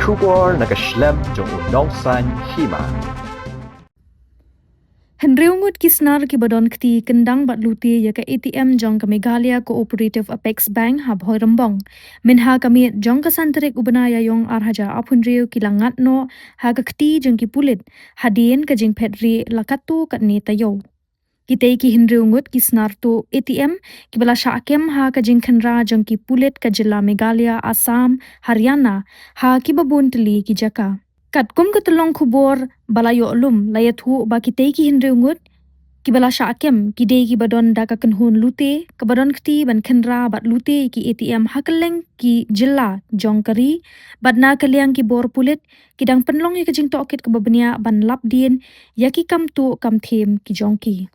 Shubor nakaslem jong unongsan hima. Hendreungut kisnar ki badon kti kendang bat luti ya ka ATM jong ka Meghalaya Cooperative Apex Bank hab hoi rembong. Minha kami jong ka santerik ubenaya yong arhaja apunriu kilangat no ha ka kti jong ki pulit hadien ka jing petri lakatu kat ni tayo. Kitei ki Hendreungut kisnar tu ATM ki bala syakem ha ka jing kenra jong ki pulit ka jela Meghalaya, Assam, Haryana ha ki babun teli ki jaka. Kat kum ke telong kubor balayo lum layat hu ba kitei ki Hendreungut ki bala syakem ki dei ki badon da ka kenhun lute ke badon kti ban kenra bat lute ki ATM hakeleng ki jela jong kari bat na kaliang ki bor pulit ki dang penlong ya ke jing tokit ke babenia ban lap dien ya ki kam tu kam them ki jong ki.